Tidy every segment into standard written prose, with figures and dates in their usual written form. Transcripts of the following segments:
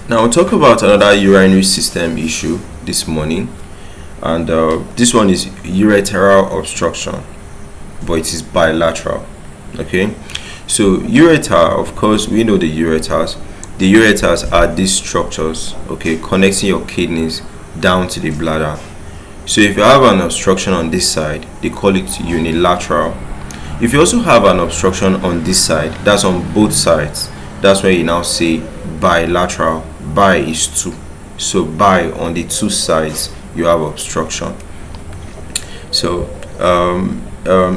Now we'll talk about another urinary system issue this morning, and this one is ureteral obstruction, but it is bilateral. Okay, so ureter, of course, we know the ureters. The ureters are these structures, okay, connecting your kidneys down to the bladder. So if you have an obstruction on this side, they call it unilateral. If you also have an obstruction on this side, that's on both sides, that's why you now say bilateral. Bi is two, so bi on the two sides you have obstruction. So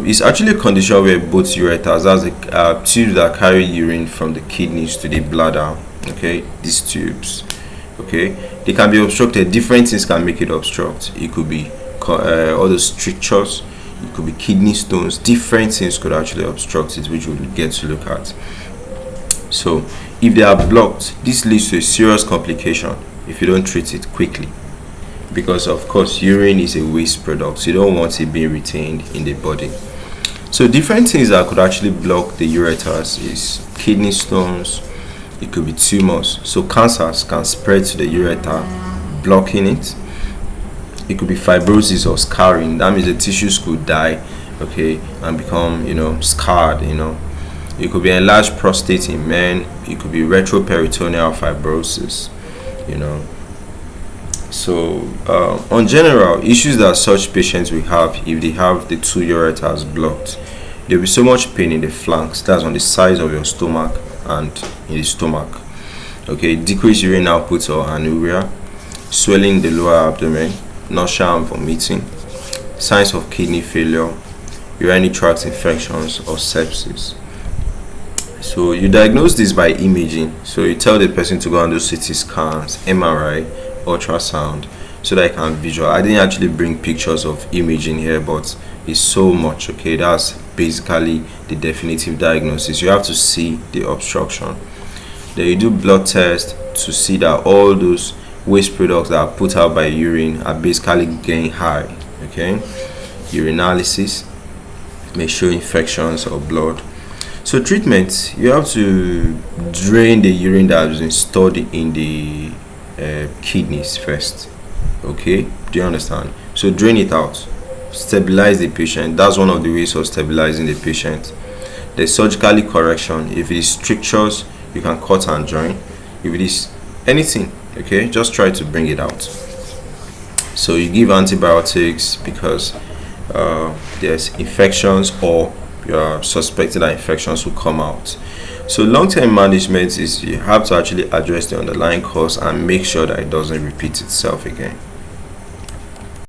it's actually a condition where both ureters, that's the tubes that carry urine from the kidneys to the bladder, okay, these tubes, okay, they can be obstructed. Different things can make it obstruct. It could be all the strictures, it could be kidney stones. Different things could actually obstruct it, which we'll get to look at. So if they are blocked, this leads to a serious complication if you don't treat it quickly, because of course urine is a waste product, so you don't want it being retained in the body. So different things that could actually block the ureters is kidney stones, it could be tumors, so cancers can spread to the ureter, blocking it. It could be fibrosis or scarring, that means the tissues could die, okay, and become scarred. It could be enlarged prostate in men, it could be retroperitoneal fibrosis. So on general, issues that such patients will have if they have the two ureters blocked, there will be so much pain in the flanks, that's on the sides of your stomach and in the stomach, okay, decreased urine output or anuria, swelling the lower abdomen, nausea and vomiting, signs of kidney failure, urinary tract infections or sepsis. So you diagnose this by imaging. So you tell the person to go and do CT scans, MRI, ultrasound, so that I can visual. I didn't actually bring pictures of imaging here, but it's so much, okay. That's basically the definitive diagnosis. You have to see the obstruction. Then you do blood test to see that all those waste products that are put out by urine are basically getting high, okay. Urinalysis may show infections or blood. So treatment, you have to drain the urine that has been stored in the kidneys first, okay. Do you understand? So drain it out, stabilize the patient. That's one of the ways of stabilizing the patient. The surgically correction, if it is strictures, you can cut and join. If it is anything, okay, just try to bring it out. So you give antibiotics because there's infections, or you are suspecting that infections will come out. So long-term management is you have to actually address the underlying cause and make sure that it doesn't repeat itself again.